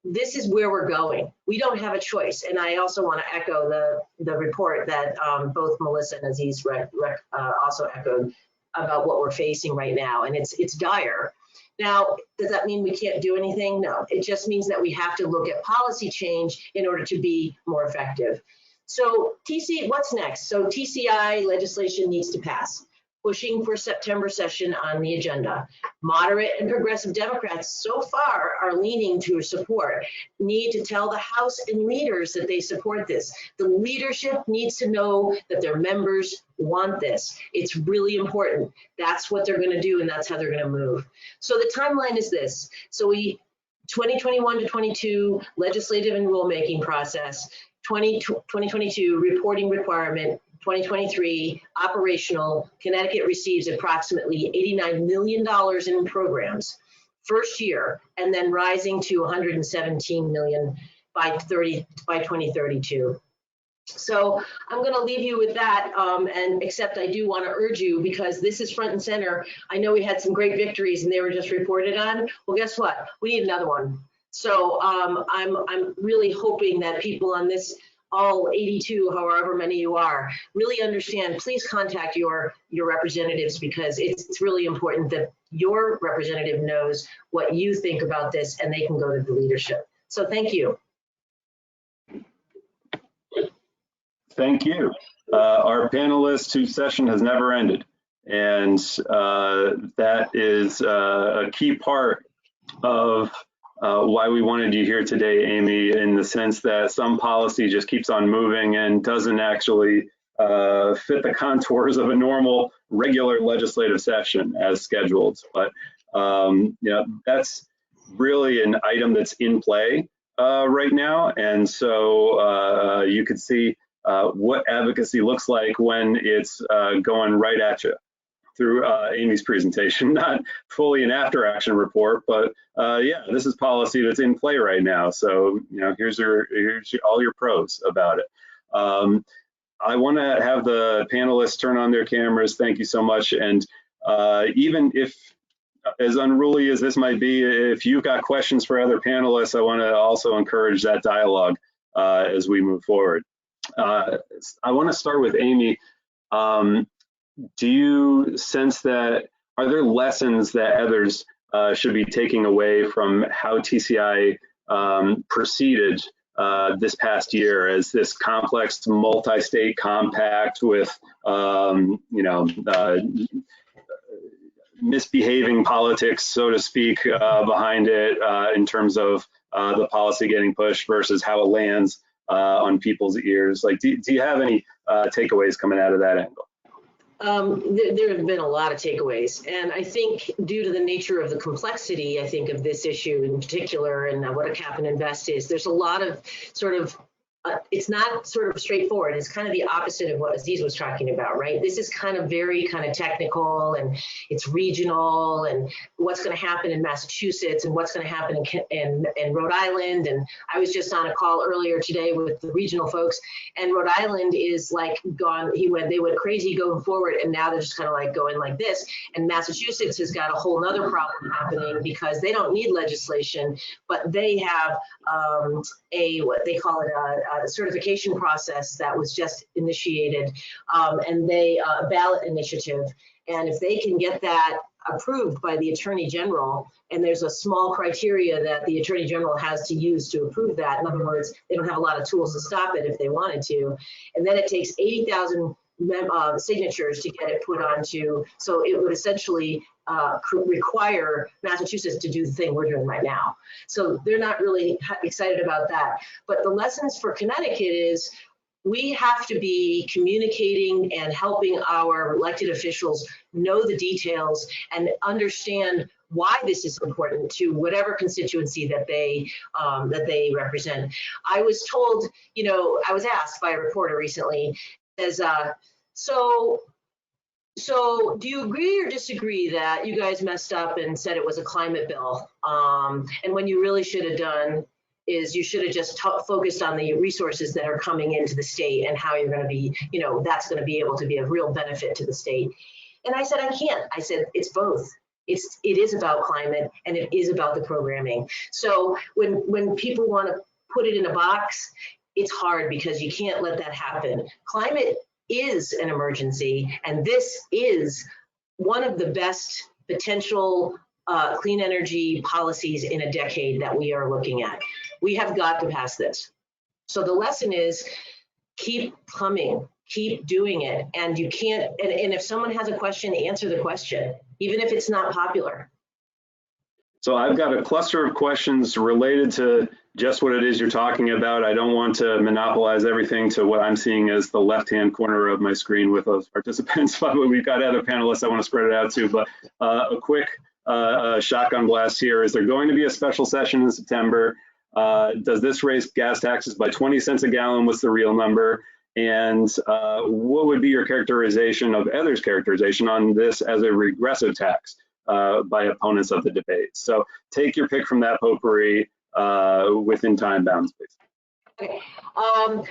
this is where we're going. We don't have a choice. And I also want to echo the report that both Melissa and Aziz also echoed about what we're facing right now. And it's dire. Now, does that mean we can't do anything? No, it just means that we have to look at policy change in order to be more effective. So what's next? So TCI legislation needs to pass. Pushing for September session on the agenda. Moderate and progressive Democrats so far are leaning to support, need to tell the House and leaders that they support this. The leadership needs to know that their members want this. It's really important. That's what they're going to do, and that's how they're going to move. So the timeline is this. So 2021 to 22 legislative and rulemaking process, 2022 reporting requirement, 2023 operational. Connecticut receives approximately $89 million in programs first year, and then rising to $117 million by 2032. So I'm going to leave you with that, and except I do want to urge you, because this is front and center. I know we had some great victories and they were just reported on. Well, guess what? We need another one. So I'm really hoping that people on this, all 82, however many you are, really understand. Please contact your representatives, because it's really important that your representative knows what you think about this and they can go to the leadership. So thank you. Thank you. Our panelists whose session has never ended. And that is a key part of why we wanted you here today, Amy, in the sense that some policy just keeps on moving and doesn't actually fit the contours of a normal, regular legislative session as scheduled. But that's really an item that's in play right now. And so you could see what advocacy looks like when it's going right at you through Amy's presentation, not fully an after action report, but yeah, this is policy that's in play right now. So, here's all your pros about it. I want to have the panelists turn on their cameras. Thank you so much. And even if, as unruly as this might be, if you've got questions for other panelists, I want to also encourage that dialogue as we move forward. I want to start with Amy. Do you sense that, are there lessons that others should be taking away from how TCI proceeded this past year as this complex multi-state compact with, misbehaving politics, so to speak, behind it in terms of the policy getting pushed versus how it lands on people's ears? Like, do you have any takeaways coming out of that angle? There have been a lot of takeaways, and I think due to the nature of the complexity, I think, of this issue in particular, and what a cap and invest is, there's a lot of sort of it's not sort of straightforward. It's kind of the opposite of what Aziz was talking about, right? This is kind of very kind of technical, and it's regional, and what's going to happen in Massachusetts and what's going to happen in Rhode Island. And I was just on a call earlier today with the regional folks, and Rhode Island is like gone. They went crazy going forward, and now they're just kind of like going like this. And Massachusetts has got a whole nother problem happening because they don't need legislation, but they have what they call it a certification process that was just initiated, and a ballot initiative. And if they can get that approved by the Attorney General, and there's a small criteria that the Attorney General has to use to approve that. In other words, they don't have a lot of tools to stop it if they wanted to. And then it takes 80,000 signatures to get it put onto, so it would essentially require Massachusetts to do the thing we're doing right now. So they're not really excited about that. But the lessons for Connecticut is we have to be communicating and helping our elected officials know the details and understand why this is important to whatever constituency that they represent. I was told, I was asked by a reporter recently, so do you agree or disagree that you guys messed up and said it was a climate bill? And when you really should have done is you should have just focused on the resources that are coming into the state and how you're going to be, that's going to be able to be of real benefit to the state. And I said, I can't. I said, it's both. It is about climate and it is about the programming. So when people want to put it in a box, it's hard because you can't let that happen. Climate is an emergency, and this is one of the best potential clean energy policies in a decade that we are looking at. We have got to pass this. So the lesson is keep coming, keep doing it, and you can't, and if someone has a question, answer the question, even if it's not popular. So I've got a cluster of questions related to just what it is you're talking about. I don't want to monopolize everything to what I'm seeing as the left-hand corner of my screen with those participants, but we've got other panelists I want to spread it out to. But a quick shotgun blast here. Is there going to be a special session in September? Does this raise gas taxes by 20 cents a gallon? What's the real number? And what would be your characterization of Heather's characterization on this as a regressive tax by opponents of the debate? So take your pick from that potpourri within time bounds, please. Okay.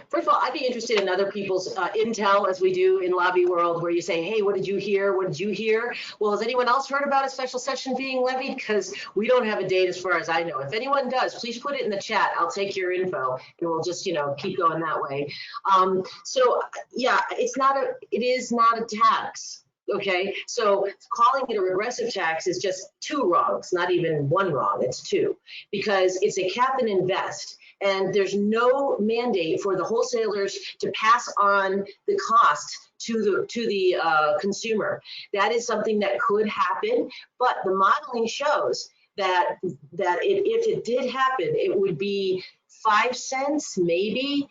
First of all, I'd be interested in other people's intel, as we do in lobby world, where you say, hey, what did you hear? What did you hear? Well, has anyone else heard about a special session being levied? Because we don't have a date as far as I know. If anyone does, please put it in the chat. I'll take your info and we'll just, keep going that way. So yeah, it is not a tax. Okay, so calling it a regressive tax is just two wrongs, not even one wrong, it's two, because it's a cap and invest. And there's no mandate for the wholesalers to pass on the cost to the consumer. That is something that could happen, but the modeling shows that if it did happen, it would be 5 cents, maybe,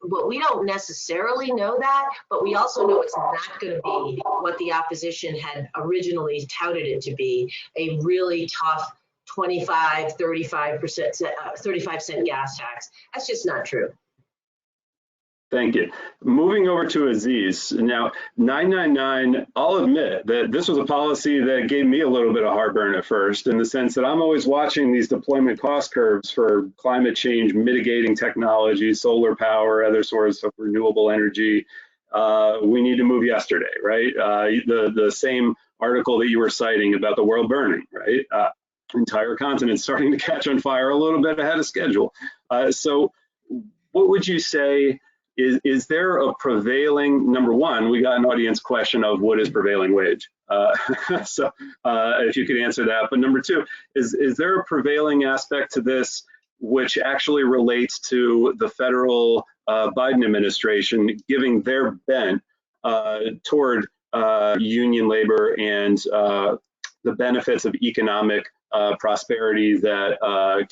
but we don't necessarily know that, but we also know it's not going to be what the opposition had originally touted it to be, a really tough 25, 35%, 35 cent gas tax. That's just not true. Thank you. Moving over to Aziz. Now, 999, I'll admit that this was a policy that gave me a little bit of heartburn at first, in the sense that I'm always watching these deployment cost curves for climate change mitigating technology, solar power, other sources of renewable energy. We need to move yesterday, right? The same article that you were citing about the world burning, right? Entire continent starting to catch on fire a little bit ahead of schedule. So what would you say? Is there a prevailing, number one, we got an audience question of what is prevailing wage? So if you could answer that. But number two, is there a prevailing aspect to this which actually relates to the federal Biden administration giving their bent toward union labor and the benefits of economic prosperity that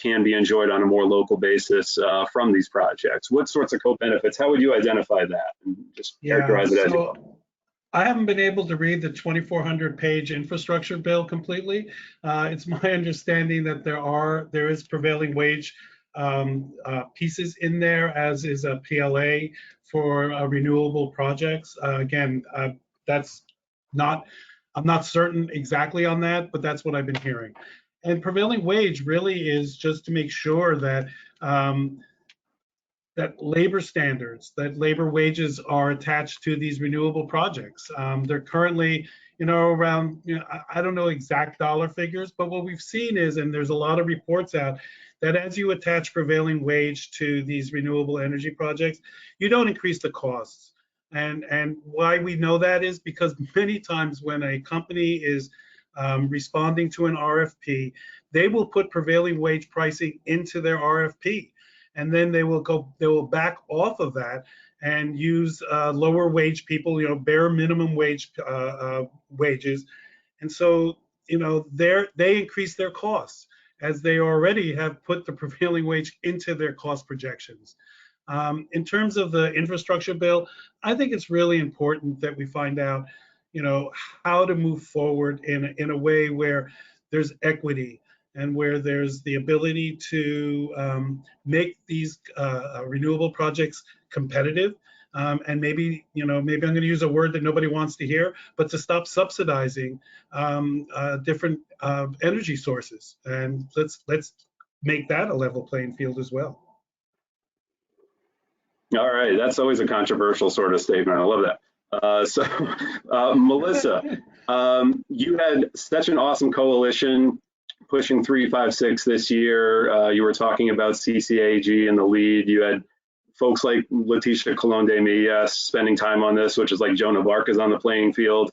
can be enjoyed on a more local basis from these projects? What sorts of co-benefits? How would you identify that and just characterize it as you will? I haven't been able to read the 2,400-page infrastructure bill completely. It's my understanding that there is prevailing wage pieces in there, as is a PLA for renewable projects. Again, that's not, I'm not certain exactly on that, but that's what I've been hearing. And prevailing wage really is just to make sure that that labor standards, that labor wages are attached to these renewable projects. They're currently, around, I don't know exact dollar figures, but what we've seen is, and there's a lot of reports out, that as you attach prevailing wage to these renewable energy projects, you don't increase the costs. And why we know that is because many times when a company is responding to an RFP, they will put prevailing wage pricing into their RFP. And then they will back off of that and use lower wage people, bare minimum wage wages. And so, they increase their costs as they already have put the prevailing wage into their cost projections. In terms of the infrastructure bill, I think it's really important that we find out, how to move forward in a way where there's equity and where there's the ability to make these renewable projects competitive. And maybe I'm going to use a word that nobody wants to hear, but to stop subsidizing different energy sources. And let's make that a level playing field as well. All right, that's always a controversial sort of statement. I love that. Melissa, you had such an awesome coalition pushing 356 this year. You were talking about CCAG in the lead. You had folks like Leticia Colon de Millas spending time on this, which is like Joan of Arc is on the playing field.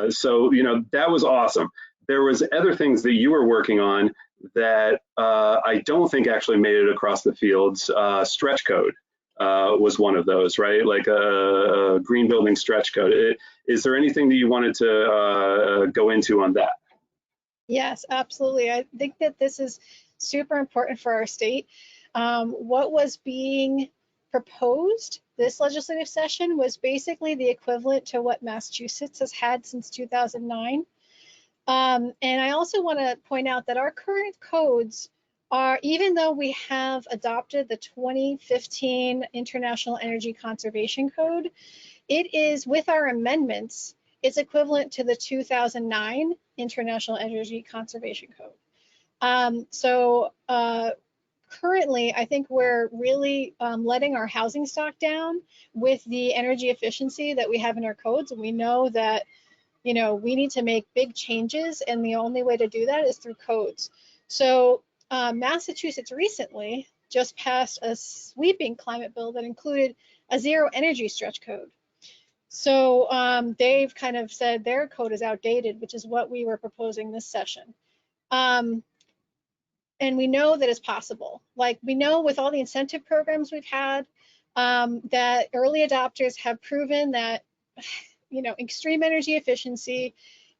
So that was awesome. There was other things that you were working on that I don't think actually made it across the fields. Stretch code was one of those, right? Like a green building stretch code. Is there anything that you wanted to go into on that? Yes, absolutely. I think that this is super important for our state. What was being proposed this legislative session was basically the equivalent to what Massachusetts has had since 2009. And I also want to point out that our current codes are, even though we have adopted the 2015 International Energy Conservation Code, it is, with our amendments, it's equivalent to the 2009 International Energy Conservation Code. Currently, I think we're really letting our housing stock down with the energy efficiency that we have in our codes. And we know that, we need to make big changes. And the only way to do that is through codes. So Massachusetts recently just passed a sweeping climate bill that included a zero energy stretch code. So they've kind of said their code is outdated, which is what we were proposing this session. And we know that it's possible. Like, we know with all the incentive programs we've had, that early adopters have proven that, extreme energy efficiency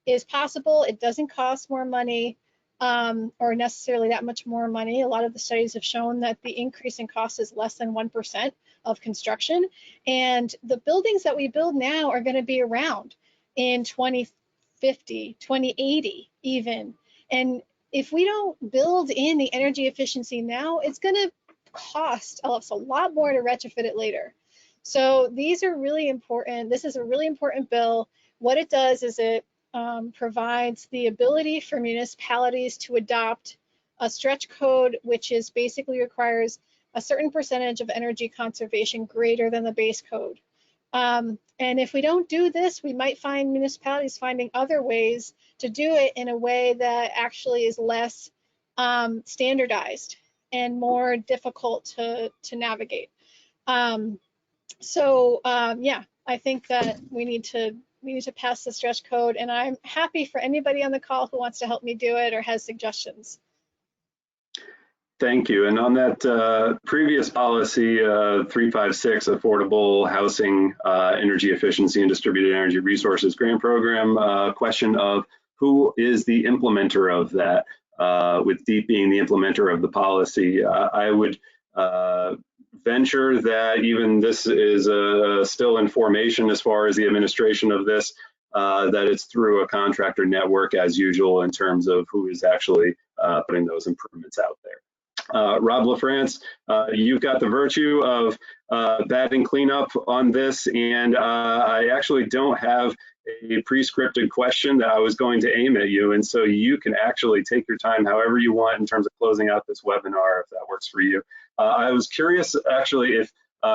is possible. It doesn't cost more money or necessarily that much more money. A lot of the studies have shown that the increase in cost is less than 1% of construction. And the buildings that we build now are going to be around in 2050, 2080 even. And if we don't build in the energy efficiency now, it's going to cost us a lot more to retrofit it later. So these are really important. This is a really important bill. What it does is it provides the ability for municipalities to adopt a stretch code, which is basically requires a certain percentage of energy conservation greater than the base code. And if we don't do this, we might find municipalities finding other ways to do it in a way that actually is less standardized and more difficult to navigate. Yeah, I think that we need to pass the stretch code, and I'm happy for anybody on the call who wants to help me do it or has suggestions. Thank you. And on that previous policy, 356, Affordable Housing, Energy Efficiency and Distributed Energy Resources Grant Program, question of who is the implementer of that, with DEEP being the implementer of the policy. I would venture that even this is still in formation as far as the administration of this, that it's through a contractor network as usual in terms of who is actually putting those improvements out there. Rob LaFrance, you've got the virtue of batting cleanup on this, and I actually don't have a pre-scripted question that I was going to aim at you, and so you can actually take your time however you want in terms of closing out this webinar, if that works for you. I was curious, actually, if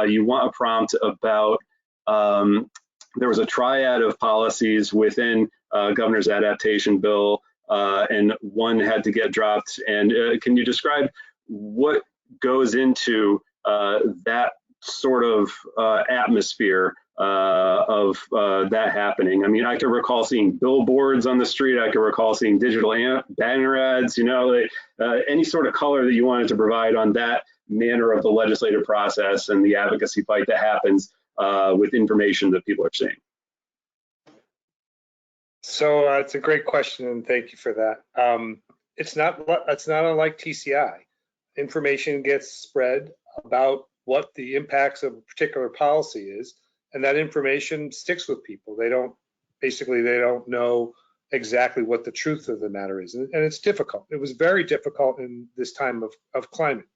you want a prompt about, there was a triad of policies within Governor's adaptation bill, and one had to get dropped, and can you describe what goes into that sort of atmosphere of that happening? I mean, I can recall seeing billboards on the street. I can recall seeing digital banner ads, you know, any sort of color that you wanted to provide on that manner of the legislative process and the advocacy fight that happens with information that people are seeing. So it's a great question, and thank you for that. It's not unlike TCI. Information gets spread about what the impacts of a particular policy is, and that information sticks with people. They don't know exactly what the truth of the matter is, and it's difficult. It was very difficult in this time of climate,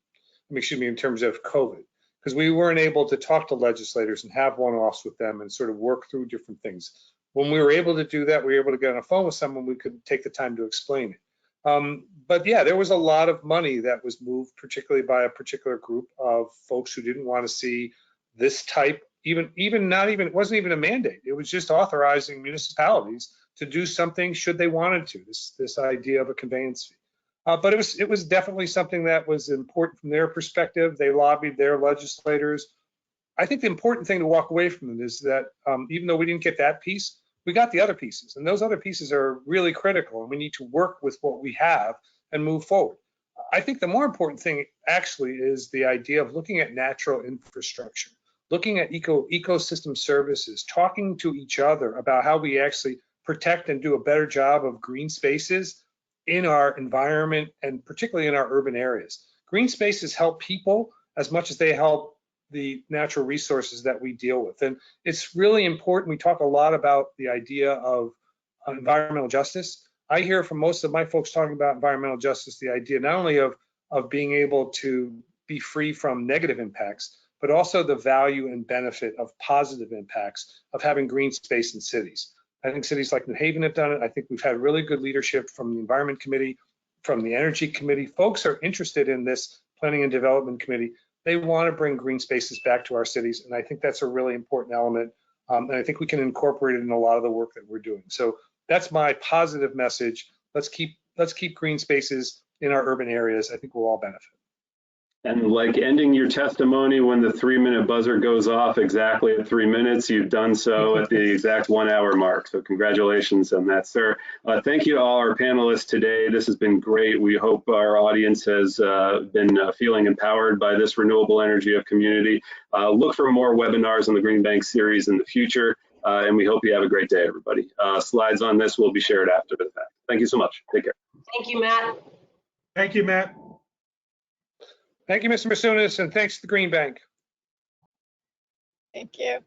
excuse me, in terms of COVID, because we weren't able to talk to legislators and have one-offs with them and sort of work through different things. When we were able to do that, we were able to get on a phone with someone, we could take the time to explain it. But yeah, there was a lot of money that was moved, particularly by a particular group of folks who didn't want to see this type, it wasn't even a mandate. It was just authorizing municipalities to do something should they wanted to, this idea of a conveyance fee. But it was definitely something that was important from their perspective. They lobbied their legislators. I think the important thing to walk away from it is that even though we didn't get that piece, we got the other pieces, and those other pieces are really critical, and we need to work with what we have and move forward. I think the more important thing actually is the idea of looking at natural infrastructure, looking at ecosystem services, talking to each other about how we actually protect and do a better job of green spaces in our environment, and particularly in our urban areas. Green spaces help people as much as they help the natural resources that we deal with. And it's really important. We talk a lot about the idea of environmental justice. I hear from most of my folks talking about environmental justice, the idea not only of being able to be free from negative impacts, but also the value and benefit of positive impacts of having green space in cities. I think cities like New Haven have done it. I think we've had really good leadership from the Environment Committee, from the Energy Committee. Folks are interested in this Planning and Development Committee. They want to bring green spaces back to our cities, and I think that's a really important element, and I think we can incorporate it in a lot of the work that we're doing. So that's my positive message. Let's keep green spaces in our urban areas. I think we'll all benefit. And like ending your testimony when the 3-minute buzzer goes off exactly at 3 minutes, you've done so at the exact 1 hour mark. So congratulations on that, sir. Thank you to all our panelists today. This has been great. We hope our audience has been feeling empowered by this renewable energy of community. Look for more webinars on the Green Bank series in the future. And we hope you have a great day, everybody. Slides on this will be shared after the fact. Thank you so much. Take care. Thank you, Matt. Thank you, Matt. Thank you, Mr. Macunas, and thanks to the Green Bank. Thank you.